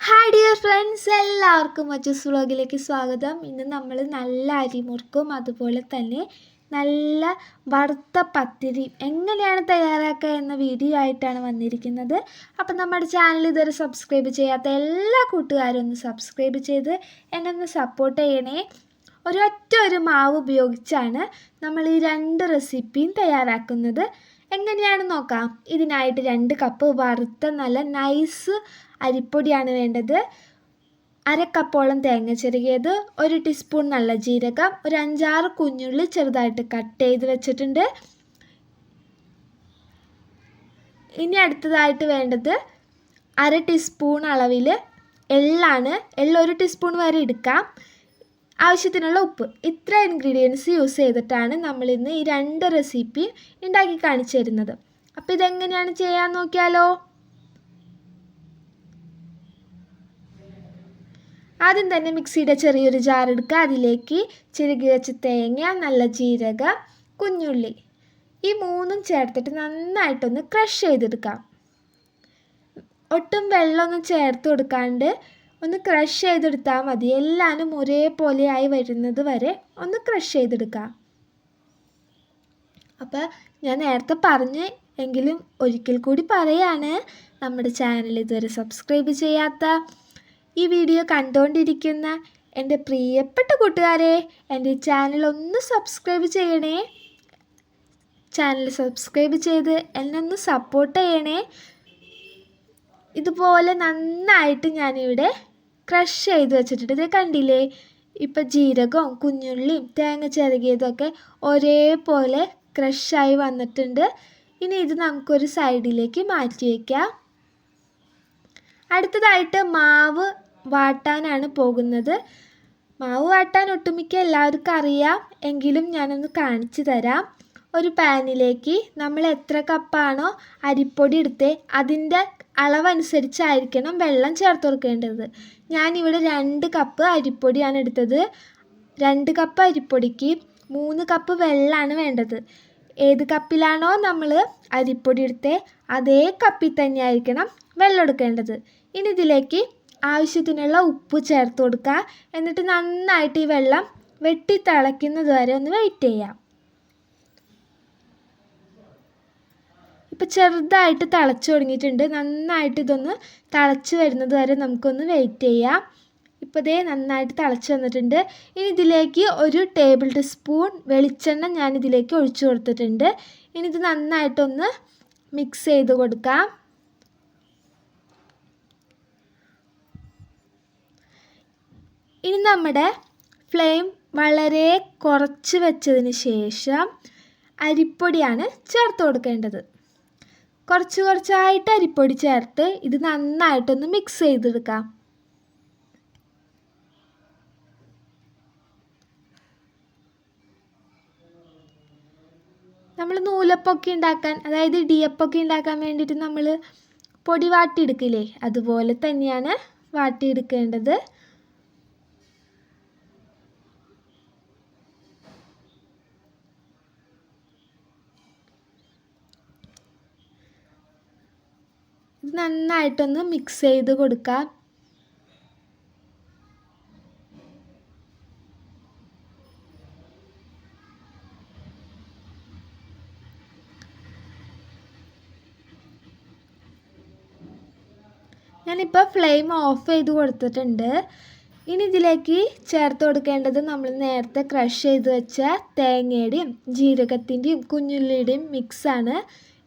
Hi dear friends, എല്ലാവർക്കും മച്ചൂസ് വ്ളോഗിലേക്ക് സ്വാഗതം. ഇന്ന് നമ്മൾ നല്ല അരിമുറുക്കും അതുപോലെ തന്നെ നല്ല വറുത്ത പത്തിരി എങ്ങനെയാണ് തയ്യാറാക്കുക എന്ന വീഡിയോ ആയിട്ടാണ് വന്നിരിക്കുന്നത്. അപ്പം നമ്മുടെ ചാനൽ ഇതുവരെ സബ്സ്ക്രൈബ് ചെയ്യാത്ത എല്ലാ കൂട്ടുകാരും ഒന്ന് സബ്സ്ക്രൈബ് ചെയ്ത് എന്നെ ഒന്ന് സപ്പോർട്ട് ചെയ്യണേ. ഒരു മാവ് ഉപയോഗിച്ചാണ് നമ്മൾ ഈ രണ്ട് റെസിപ്പിയും തയ്യാറാക്കുന്നത്. എങ്ങനെയാണ് നോക്കാം. ഇതിനായിട്ട് 2 കപ്പ് വറുത്ത നല്ല നൈസ് അരിപ്പൊടിയാണ് വേണ്ടത്. 1/2 കപ്പോളം തേങ്ങ ചിരകിയത്, 1 ടീസ്പൂൺ നല്ല ജീരകം, ഒരു 5-6 കുഞ്ഞുള്ളി ചെറുതായിട്ട് കട്ട് ചെയ്ത് വെച്ചിട്ടുണ്ട്. ഇനി അടുത്തതായിട്ട് വേണ്ടത് 1/2 ടീസ്പൂൺ അളവിൽ എള്ളാണ്. എള്ള് 1 ടീസ്പൂൺ വരെ എടുക്കാം. ആവശ്യത്തിനുള്ള ഉപ്പ്. ഇത്ര ഇൻഗ്രീഡിയൻസ് യൂസ് ചെയ്തിട്ടാണ് നമ്മളിന്ന് ഈ 2 റെസിപ്പി ഉണ്ടാക്കി കാണിച്ചു തരുന്നത്. അപ്പോൾ ഇതെങ്ങനെയാണ് ചെയ്യാൻ നോക്കിയാലോ. ആദ്യം തന്നെ മിക്സിയുടെ ചെറിയൊരു ജാർ എടുക്കുക. അതിലേക്ക് ചിരകി വെച്ച തേങ്ങ, നല്ല ജീരകം, കുഞ്ഞുള്ളി ഈ 3ഉം ചേർത്തിട്ട് നന്നായിട്ടൊന്ന് ക്രഷ് ചെയ്തെടുക്കാം. ഒട്ടും വെള്ളമൊന്നും ചേർത്ത് കൊടുക്കാണ്ട് ഒന്ന് ക്രഷ് ചെയ്തെടുത്താൽ മതി. എല്ലാനും ഒരേപോലെ ആയി വരുന്നത് വരെ ഒന്ന് ക്രഷ് ചെയ്തെടുക്കാം. അപ്പോൾ ഞാൻ നേരത്തെ പറഞ്ഞ് എങ്കിലും ഒരിക്കൽ കൂടി പറയാണ്, നമ്മുടെ ചാനൽ ഇതുവരെ സബ്സ്ക്രൈബ് ചെയ്യാത്ത ഈ വീഡിയോ കണ്ടുകൊണ്ടിരിക്കുന്ന എൻ്റെ പ്രിയപ്പെട്ട കൂട്ടുകാരെ, എൻ്റെ ചാനൽ ഒന്ന് സബ്സ്ക്രൈബ് ചെയ്യണേ. ചാനൽ സബ്സ്ക്രൈബ് ചെയ്ത് എന്നെ ഒന്ന് സപ്പോർട്ട് ചെയ്യണേ. ഇതുപോലെ നന്നായിട്ട് ഞാനിവിടെ ക്രഷ് ചെയ്ത് വെച്ചിട്ടുണ്ട്. ഇത് കണ്ടില്ലേ, ഇപ്പം ജീരകവും കുഞ്ഞുള്ളിയും തേങ്ങ ചിരകിയതൊക്കെ ഒരേപോലെ ക്രഷായി വന്നിട്ടുണ്ട്. ഇനി ഇത് നമുക്കൊരു സൈഡിലേക്ക് മാറ്റി വയ്ക്കാം. അടുത്തതായിട്ട് മാവ് വാട്ടാനാണ് പോകുന്നത്. മാവ് വാട്ടാൻ ഒട്ടുമിക്ക എല്ലാവർക്കും അറിയാം, എങ്കിലും ഞാനൊന്ന് കാണിച്ചു തരാം. ഒരു പാനിലേക്ക് നമ്മൾ എത്ര കപ്പാണോ അരിപ്പൊടി എടുത്തേ അതിൻ്റെ അളവനുസരിച്ചായിരിക്കണം വെള്ളം ചേർത്ത് കൊടുക്കേണ്ടത്. ഞാനിവിടെ 2 കപ്പ് അരിപ്പൊടിയാണ് എടുത്തത്. 2 കപ്പ് അരിപ്പൊടിക്ക് 3 കപ്പ് വെള്ളമാണ് വേണ്ടത്. ഏത് കപ്പിലാണോ നമ്മൾ അരിപ്പൊടി എടുത്തേ അതേ കപ്പിൽ തന്നെ ആയിരിക്കണം വെള്ളം എടുക്കേണ്ടത്. ഇനി ഇതിലേക്ക് ആവശ്യത്തിനുള്ള ഉപ്പ് ചേർത്ത് കൊടുക്കുക. എന്നിട്ട് നന്നായിട്ട് ഈ വെള്ളം വെട്ടി തിളയ്ക്കുന്നത് വരെ ഒന്ന് വെയിറ്റ് ചെയ്യാം. ഇപ്പോൾ ചെറുതായിട്ട് തിളച്ച് തുടങ്ങിയിട്ടുണ്ട്. നന്നായിട്ട് ഇതൊന്ന് തിളച്ച് വരുന്നത് വരെ നമുക്കൊന്ന് വെയിറ്റ് ചെയ്യാം. ഇപ്പോൾ ഇതേ നന്നായിട്ട് തിളച്ച് വന്നിട്ടുണ്ട്. ഇനി ഇതിലേക്ക് 1 ടേബിൾ സ്പൂൺ വെളിച്ചെണ്ണ ഞാനിതിലേക്ക് ഒഴിച്ചു കൊടുത്തിട്ടുണ്ട്. ഇനി ഇത് നന്നായിട്ടൊന്ന് മിക്സ് ചെയ്ത് കൊടുക്കാം. ഇനി നമ്മുടെ ഫ്ലെയിം വളരെ കുറച്ച് വെച്ചതിന് ശേഷം അരിപ്പൊടിയാണ് ചേർത്ത് കൊടുക്കേണ്ടത്. കുറച്ചായിട്ട് അരിപ്പൊടി ചേർത്ത് ഇത് നന്നായിട്ടൊന്ന് മിക്സ് ചെയ്തെടുക്കാം. നമ്മൾ നൂലപ്പൊക്കെ ഉണ്ടാക്കാൻ, അതായത് ഇടിയപ്പൊക്കെ ഉണ്ടാക്കാൻ വേണ്ടിയിട്ട് നമ്മൾ പൊടി വാട്ടിയെടുക്കില്ലേ, അതുപോലെ തന്നെയാണ് വാട്ടിയെടുക്കേണ്ടത്. ഇത് നന്നായിട്ടൊന്ന് മിക്സ് ചെയ്ത് കൊടുക്കാം. ഞാനിപ്പോൾ ഫ്ലെയിം ഓഫ് ചെയ്ത് കൊടുത്തിട്ടുണ്ട്. ഇനി ഇതിലേക്ക് ചേർത്ത് കൊടുക്കേണ്ടത് നമ്മൾ നേരത്തെ ക്രഷ് ചെയ്ത് വെച്ച തേങ്ങയുടെയും ജീരകത്തിൻ്റെയും കുഞ്ഞുള്ളിയുടെയും മിക്സാണ്.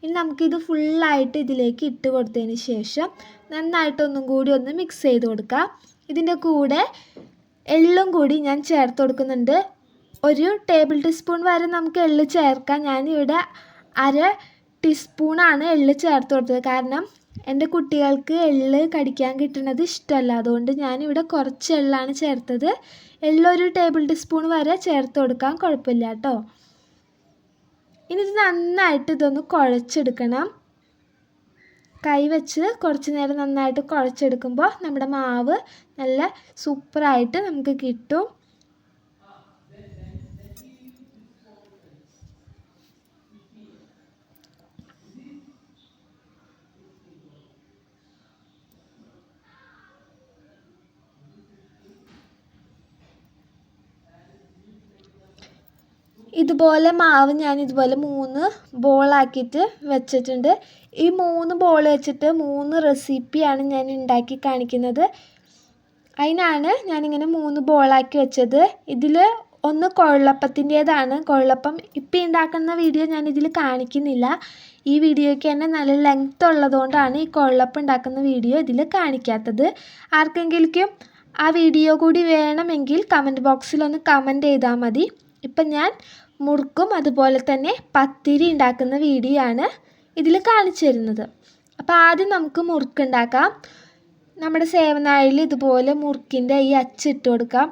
ഇനി നമുക്കിത് ഫുള്ളായിട്ട് ഇതിലേക്ക് ഇട്ട് കൊടുത്തതിന് ശേഷം നന്നായിട്ടൊന്നും കൂടി ഒന്ന് മിക്സ് ചെയ്ത് കൊടുക്കാം. ഇതിൻ്റെ കൂടെ എള്ളും കൂടി ഞാൻ ചേർത്ത് കൊടുക്കുന്നുണ്ട്. 1 ടേബിൾ ടീസ്പൂൺ വരെ നമുക്ക് എള്ള് ചേർക്കാം. ഞാനിവിടെ 1/2 ടീസ്പൂണാണ് എള്ള് ചേർത്ത് കൊടുത്തത്. കാരണം എൻ്റെ കുട്ടികൾക്ക് എള്ള് കടിക്കാൻ കിട്ടുന്നത് ഇഷ്ടമല്ല, അതുകൊണ്ട് ഞാനിവിടെ കുറച്ച് എള്ളാണ് ചേർത്തത്. എള്ള് 1 ടേബിൾ ടീസ്പൂൺ വരെ ചേർത്ത് കൊടുക്കാം, കുഴപ്പമില്ല കേട്ടോ. ഇനി ഇത് നന്നായിട്ട് ഇതൊന്ന് കുഴച്ചെടുക്കണം. കൈ വെച്ച് കുറച്ച് നേരം നന്നായിട്ട് കുഴച്ചെടുക്കുമ്പോൾ നമ്മുടെ മാവ് നല്ല സൂപ്പറായിട്ട് നമുക്ക് കിട്ടും. ഇതുപോലെ മാവ് ഞാൻ ഇതുപോലെ 3 ബോളാക്കിയിട്ട് വെച്ചിട്ടുണ്ട്. ഈ 3 ബോൾ വെച്ചിട്ട് 3 റെസിപ്പിയാണ് ഞാൻ ഉണ്ടാക്കി കാണിക്കുന്നത്. അതിനാണ് ഞാനിങ്ങനെ 3 ബോളാക്കി വെച്ചത്. ഇതിൽ ഒന്ന് കൊഴലപ്പത്തിൻ്റേതാണ്. കൊഴലപ്പം ഇപ്പം ഉണ്ടാക്കുന്ന വീഡിയോ ഞാനിതിൽ കാണിക്കുന്നില്ല. ഈ വീഡിയോയ്ക്ക് തന്നെ നല്ല ലെങ്ത് ഉള്ളതുകൊണ്ടാണ് ഈ കൊഴലപ്പം ഉണ്ടാക്കുന്ന വീഡിയോ ഇതിൽ കാണിക്കാത്തത്. ആർക്കെങ്കിലും ആ വീഡിയോ കൂടി വേണമെങ്കിൽ കമൻറ്റ് ബോക്സിലൊന്ന് കമൻറ്റ് ചെയ്താൽ മതി. ഇപ്പം ഞാൻ മുറുക്കും അതുപോലെ തന്നെ പത്തിരി ഉണ്ടാക്കുന്ന വീഡിയോ ആണ് ഇതിൽ കാണിച്ചു തരുന്നത്. അപ്പോൾ ആദ്യം നമുക്ക് മുറുക്കുണ്ടാക്കാം. നമ്മുടെ സേവനാഴിയിൽ ഇതുപോലെ മുറുക്കിൻ്റെ ഈ അച്ചിട്ട് കൊടുക്കാം.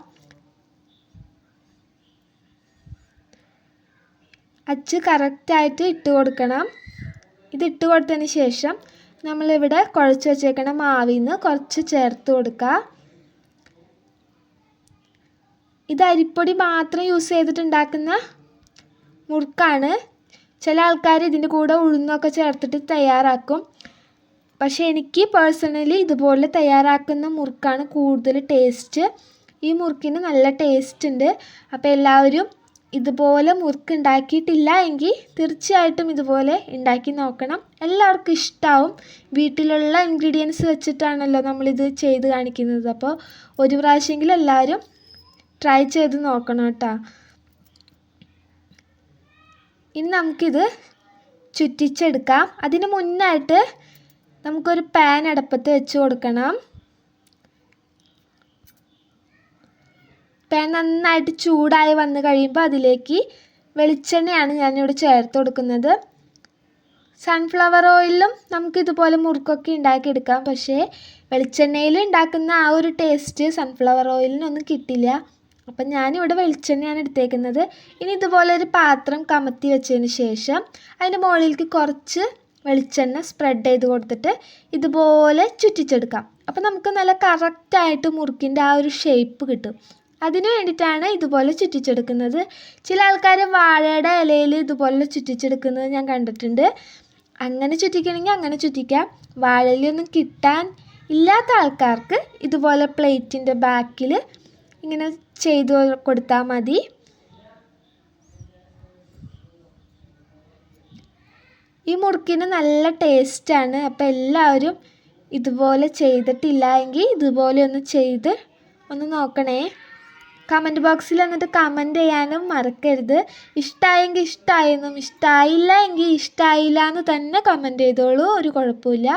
അച്ച് കറക്റ്റായിട്ട് ഇട്ട് കൊടുക്കണം. ഇതിട്ട് കൊടുത്തതിന് ശേഷം നമ്മളിവിടെ കുഴച്ച് വെച്ചേക്കണ മാവിൽ നിന്ന് കുറച്ച് ചേർത്ത് കൊടുക്കുക. ഇത് അരിപ്പൊടി മാത്രം യൂസ് ചെയ്തിട്ടുണ്ടാക്കുന്ന മുറുക്കാണ്. ചില ആൾക്കാർ ഇതിൻ്റെ കൂടെ ഉഴുന്നൊക്കെ ചേർത്തിട്ട് തയ്യാറാക്കും. പക്ഷേ എനിക്ക് പേഴ്സണലി ഇതുപോലെ തയ്യാറാക്കുന്ന മുറുക്കാണ് കൂടുതൽ ടേസ്റ്റ്. ഈ മുറുക്കിന് നല്ല ടേസ്റ്റ് ഉണ്ട്. അപ്പോൾ എല്ലാവരും ഇതുപോലെ മുറുക്ക് ഉണ്ടാക്കിയിട്ടില്ല എങ്കിൽ തീർച്ചയായിട്ടും ഇതുപോലെ ഉണ്ടാക്കി നോക്കണം. എല്ലാവർക്കും ഇഷ്ടമാവും. വീട്ടിലുള്ള ഇൻഗ്രീഡിയൻസ് വെച്ചിട്ടാണല്ലോ നമ്മളിത് ചെയ്ത് കാണിക്കുന്നത്. അപ്പോൾ ഒരു പ്രാവശ്യമെങ്കിലും എല്ലാവരും ട്രൈ ചെയ്ത് നോക്കണം കേട്ടോ. ഇനി നമുക്കിത് ചുറ്റിച്ചെടുക്കാം. അതിന് മുന്നായിട്ട് നമുക്കൊരു പാൻ അടുപ്പത്ത് വെച്ച് കൊടുക്കണം. പാൻ നന്നായിട്ട് ചൂടായി വന്നു കഴിയുമ്പോൾ അതിലേക്ക് വെളിച്ചെണ്ണയാണ് ഞാനിവിടെ ചേർത്ത് കൊടുക്കുന്നത്. സൺഫ്ലവർ ഓയിലും നമുക്കിതുപോലെ മുറുക്കൊക്കെ ഉണ്ടാക്കിയെടുക്കാം. പക്ഷേ വെളിച്ചെണ്ണയിൽ ഉണ്ടാക്കുന്ന ആ ഒരു ടേസ്റ്റ് സൺഫ്ലവർ ഓയിലിനൊന്നും കിട്ടില്ല. അപ്പം ഞാനിവിടെ വെളിച്ചെണ്ണയാണ് എടുത്തേക്കുന്നത്. ഇനി ഇതുപോലെ ഒരു പാത്രം കമത്തി വെച്ചതിന് ശേഷം അതിൻ്റെ മുകളിലേക്ക് കുറച്ച് വെളിച്ചെണ്ണ സ്പ്രെഡ് ചെയ്ത് കൊടുത്തിട്ട് ഇതുപോലെ ചുറ്റിച്ചെടുക്കാം. അപ്പം നമുക്ക് നല്ല കറക്റ്റായിട്ട് മുറുക്കിൻ്റെ ആ ഒരു ഷേപ്പ് കിട്ടും. അതിന് വേണ്ടിയിട്ടാണ് ഇതുപോലെ ചുറ്റിച്ചെടുക്കുന്നത്. ചില ആൾക്കാർ വാഴയുടെ ഇലയിൽ ഇതുപോലെ ചുറ്റിച്ചെടുക്കുന്നത് ഞാൻ കണ്ടിട്ടുണ്ട്. അങ്ങനെ ചുറ്റിക്കണമെങ്കിൽ അങ്ങനെ ചുറ്റിക്കാം. വാഴയിലൊന്നും കിട്ടാൻ ഇല്ലാത്ത ആൾക്കാർക്ക് ഇതുപോലെ പ്ലേറ്റിൻ്റെ ബാക്കിൽ ഇങ്ങനെ ചെയ്ത് കൊടുത്താൽ മതി. ഈ മുറുക്കിന് നല്ല ടേസ്റ്റാണ്. അപ്പോൾ എല്ലാവരും ഇതുപോലെ ചെയ്തിട്ടില്ല എങ്കിൽ ഇതുപോലെ ഒന്ന് ചെയ്ത് ഒന്ന് നോക്കണേ. കമൻറ്റ് ബോക്സിൽ എന്നിട്ട് കമൻറ്റ് ചെയ്യാനും മറക്കരുത്. ഇഷ്ടമായെങ്കിൽ ഇഷ്ടമായെന്നും ഇഷ്ടമായില്ല എങ്കിൽ ഇഷ്ടമായില്ല എന്ന് തന്നെ കമൻറ്റ് ചെയ്തോളൂ. ഒരു കുഴപ്പമില്ല.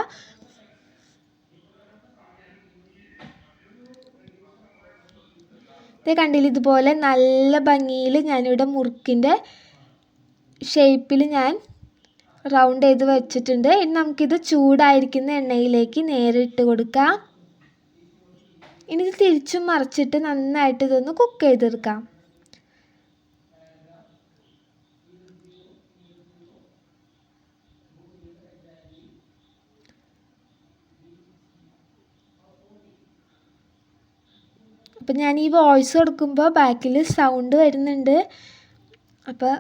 ഇത് കണ്ടില്ല, ഇതുപോലെ നല്ല ഭംഗിയിൽ ഞാനിവിടെ മുറുക്കിൻ്റെ ഷേപ്പിൽ ഞാൻ റൗണ്ട് ചെയ്ത് വെച്ചിട്ടുണ്ട്. ഇനി നമുക്കിത് ചൂടായിരിക്കുന്ന എണ്ണയിലേക്ക് നേരെ ഇട്ട് കൊടുക്കാം. ഇനി ഇത് തിരിച്ചും മറിച്ചിട്ട് നന്നായിട്ട് ഇതൊന്ന് കുക്ക് ചെയ്തെടുക്കാം. അപ്പം ഞാൻ ഈ വോയിസ് കൊടുക്കുമ്പോൾ ബാക്കിൽ സൗണ്ട് വരുന്നുണ്ട്. അപ്പോൾ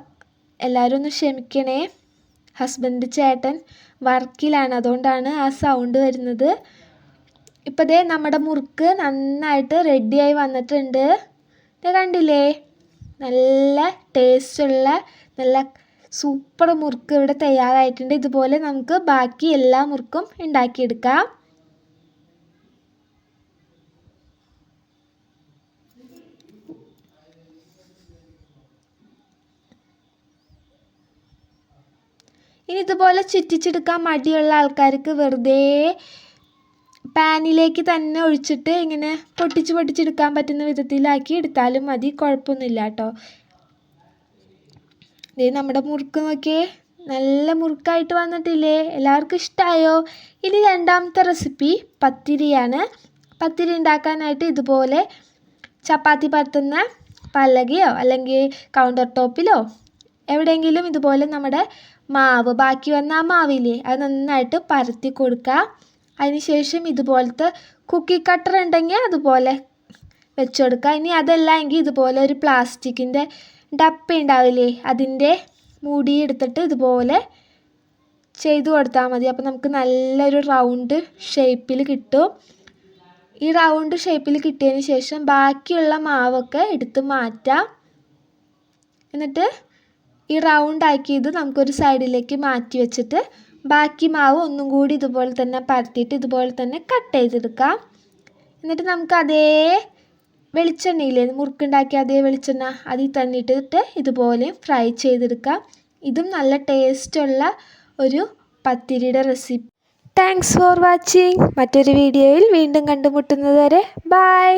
എല്ലാവരും ഒന്ന് ക്ഷമിക്കണേ. ഹസ്ബൻഡ് ചേട്ടൻ വർക്കിലാണ്, അതുകൊണ്ടാണ് ആ സൗണ്ട് വരുന്നത്. ഇപ്പോൾ ദേ നമ്മുടെ മുറുക്ക് നന്നായിട്ട് റെഡിയായി വന്നിട്ടുണ്ട്. ഇത് കണ്ടില്ലേ, നല്ല ടേസ്റ്റുള്ള നല്ല സൂപ്പർ മുറുക്ക് ഇവിടെ തയ്യാറായിട്ടുണ്ട്. ഇതുപോലെ നമുക്ക് ബാക്കി എല്ലാ മുറുക്കും ഉണ്ടാക്കിയെടുക്കാം. ഇനി ഇതുപോലെ ചുറ്റിച്ചെടുക്കാൻ മടിയുള്ള ആൾക്കാർക്ക് വെറുതെ പാനിലേക്ക് തന്നെ ഒഴിച്ചിട്ട് ഇങ്ങനെ പൊട്ടിച്ചെടുക്കാൻ പറ്റുന്ന വിധത്തിലാക്കി എടുത്താലും മതി, കുഴപ്പമൊന്നുമില്ല കേട്ടോ. ഇത് നമ്മുടെ മുറുക്ക് നോക്കിയേ, നല്ല മുറുക്കായിട്ട് വന്നിട്ടില്ലേ? എല്ലാവർക്കും ഇഷ്ടമായോ? ഇനി രണ്ടാമത്തെ റെസിപ്പി പത്തിരിയാണ്. പത്തിരി ഉണ്ടാക്കാനായിട്ട് ഇതുപോലെ ചപ്പാത്തി പരത്തുന്ന പലകയോ അല്ലെങ്കിൽ കൗണ്ടർ ടോപ്പിലോ എവിടെയെങ്കിലും ഇതുപോലെ നമ്മുടെ മാവ് ബാക്കി വന്ന ആ മാവില്ലേ അത് നന്നായിട്ട് പരത്തി കൊടുക്കുക. അതിനുശേഷം ഇതുപോലത്തെ കുക്കി കട്ടർ ഉണ്ടെങ്കിൽ അതുപോലെ വെച്ച് കൊടുക്കുക. ഇനി അതല്ല എങ്കിൽ ഇതുപോലെ ഒരു പ്ലാസ്റ്റിക്കിൻ്റെ ഡപ്പ ഉണ്ടാവില്ലേ, അതിൻ്റെ മൂടി എടുത്തിട്ട് ഇതുപോലെ ചെയ്ത് കൊടുത്താൽ മതി. അപ്പോൾ നമുക്ക് നല്ലൊരു റൗണ്ട് ഷേപ്പിൽ കിട്ടും. ഈ റൗണ്ട് ഷേപ്പിൽ കിട്ടിയതിന് ശേഷം ബാക്കിയുള്ള മാവൊക്കെ എടുത്ത് മാറ്റാം. എന്നിട്ട് ഈ റൗണ്ട് ആക്കിയത് നമുക്കൊരു സൈഡിലേക്ക് മാറ്റി വെച്ചിട്ട് ബാക്കി മാവ് ഒന്നും കൂടി ഇതുപോലെ തന്നെ പരത്തിയിട്ട് ഇതുപോലെ തന്നെ കട്ട് ചെയ്തെടുക്കാം. എന്നിട്ട് നമുക്ക് അതേ വെളിച്ചെണ്ണയില്ലേ മുറുക്കുണ്ടാക്കിയ അതേ വെളിച്ചെണ്ണ അതിൽ തന്നെ ഇട്ടിട്ട് ഇതുപോലെ ഫ്രൈ ചെയ്തെടുക്കാം. ഇതും നല്ല ടേസ്റ്റുള്ള ഒരു പത്തിരിയുടെ റെസിപ്പി. Thanks for watching. മറ്റൊരു വീഡിയോയിൽ വീണ്ടും കണ്ടുമുട്ടുന്നത് വരെ ബൈ.